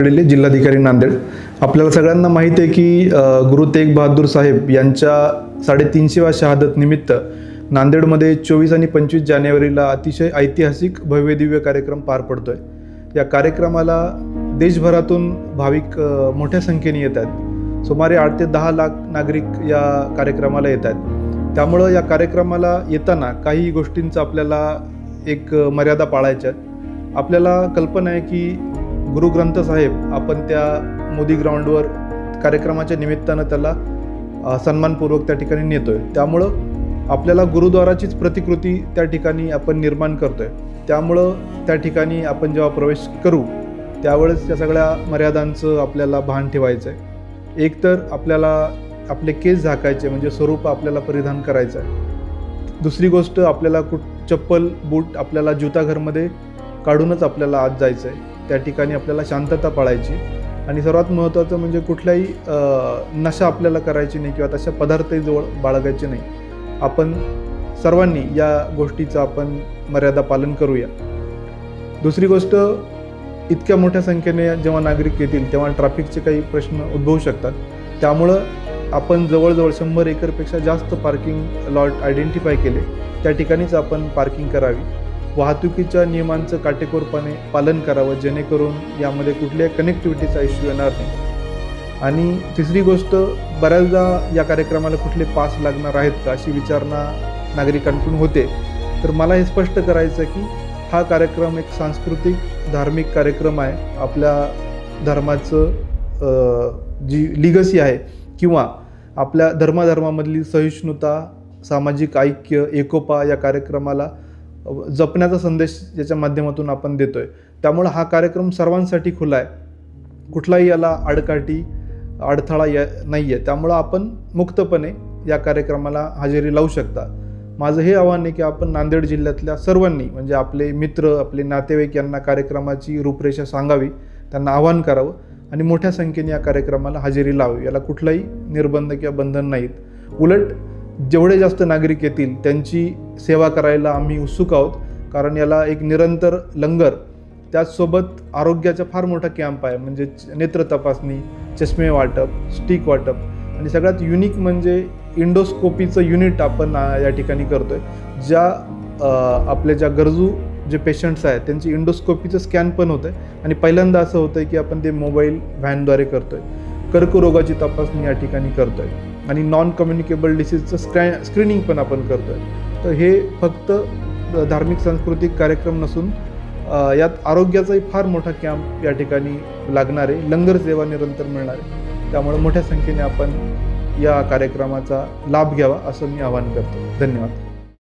जिल्हाधिकारी नांदेड। आपल्याला सगळ्यांना माहिती आहे की गुरु तेग बहादूर साहेब यांच्या 350व्या शहादत निमित्त नांदेडमध्ये 24 आणि 25 जानेवारीला अतिशय ऐतिहासिक भव्यदिव्य कार्यक्रम पार पडतोय। या कार्यक्रमाला देशभरातून भाविक मोठ्या संख्येने येत आहेत। सुमारे 8 ते 10 लाख नागरिक या कार्यक्रमाला येत आहेत। त्यामुळे या कार्यक्रमाला येताना काही गोष्टींचा आपल्याला एक मर्यादा पाळायची आहे। आपल्याला कल्पना आहे की गुरु ग्रंथ साहेब आपण त्या मोदी ग्राउंडवर कार्यक्रमाच्या निमित्तानं त्याला सन्मानपूर्वक त्या ठिकाणी नेतोय। त्यामुळं आपल्याला गुरुद्वाराचीच प्रतिकृती त्या ठिकाणी आपण निर्माण करतोय। त्यामुळं त्या ठिकाणी आपण जेव्हा प्रवेश करू त्यावेळेस त्या सगळ्या मर्यादांचं आपल्याला भान ठेवायचं आहे। एक तर आपल्याला आपले केस झाकायचे म्हणजे स्वरूप आपल्याला परिधान करायचं आहे। दुसरी गोष्ट आपल्याला चप्पल बूट आपल्याला जुताघरमध्ये काढूनच आपल्याला आत जायचं आहे। त्या ठिकाणी आपल्याला शांतता पाळायची आणि सर्वात महत्त्वाचं म्हणजे कुठलाही नशा आपल्याला करायची नाही किंवा तशा पदार्थही जवळ बाळगायचे नाही। आपण सर्वांनी या गोष्टीचं आपण मर्यादा पालन करूया। दुसरी गोष्ट, इतक्या मोठ्या संख्येने जेव्हा नागरिक येतील तेव्हा ट्रॅफिकचे काही प्रश्न उद्भवू शकतात। त्यामुळं आपण जवळजवळ 100 एकरपेक्षा जास्त पार्किंग लॉट आयडेंटिफाय केले, त्या ठिकाणीच आपण पार्किंग करावी। वाहतुकीच्या नियमांचं काटेकोरपणे पालन करावं जेणेकरून यामध्ये कुठल्याही कनेक्टिव्हिटीचा इश्यू येणार नाही। आणि तिसरी गोष्ट, बऱ्याचदा या कार्यक्रमाला कुठले पास लागणार आहेत का अशी विचारणा नागरिकांकडून होते। तर मला हे स्पष्ट करायचं की हा कार्यक्रम एक सांस्कृतिक धार्मिक कार्यक्रम आहे। आपल्या धर्माचं जी लिगसी आहे किंवा आपल्या धर्माधर्मामधली सहिष्णुता, सामाजिक ऐक्य, एकोपा या कार्यक्रमाला जपण्याचा संदेश याच्या माध्यमातून आपण देतोय। त्यामुळे हा कार्यक्रम सर्वांसाठी खुला आहे, कुठलाही याला आडकाठी अडथळा नाही आहे। त्यामुळं आपण मुक्तपणे या कार्यक्रमाला हजेरी लावू शकता। माझं हे आव्हान आहे की आपण नांदेड जिल्ह्यातल्या सर्वांनी म्हणजे आपले मित्र, आपले नातेवाईक यांना कार्यक्रमाची रूपरेषा सांगावी, त्यांना आवाहन करावं आणि मोठ्या संख्येने या कार्यक्रमाला हजेरी लावावी। याला कुठलाही निर्बंध किंवा बंधन नाहीत। उलट जेवढे जास्त नागरिक येतील त्यांची सेवा करायला आम्ही उत्सुक आहोत, कारण याला एक निरंतर लंगर, त्याचसोबत आरोग्याचा फार मोठा कॅम्प आहे। म्हणजे नेत्र तपासणी, चष्मे वाटप, स्टिक वाटप आणि सगळ्यात युनिक म्हणजे इंडोस्कोपीचं युनिट आपण या ठिकाणी करतोय। आपल्या ज्या गरजू जे पेशंट्स आहेत त्यांची इंडोस्कोपीचं स्कॅन पण होतं आहे आणि पहिल्यांदा असं होतं की आपण ते मोबाईल व्हॅनद्वारे करतोय। कर्करोगाची तपासणी या ठिकाणी करतोय आणि नॉन कम्युनिकेबल डिसीजचं स्क्रीनिंग पण आपण करतोय। तर हे फक्त धार्मिक सांस्कृतिक कार्यक्रम नसून यात आरोग्याचाही फार मोठा कॅम्प या ठिकाणी लागणार आहे, लंगर सेवा निरंतर मिळणार आहे। त्यामुळे मोठ्या संख्येने आपण या कार्यक्रमाचा लाभ घ्यावा असं मी आवाहन करतो। धन्यवाद।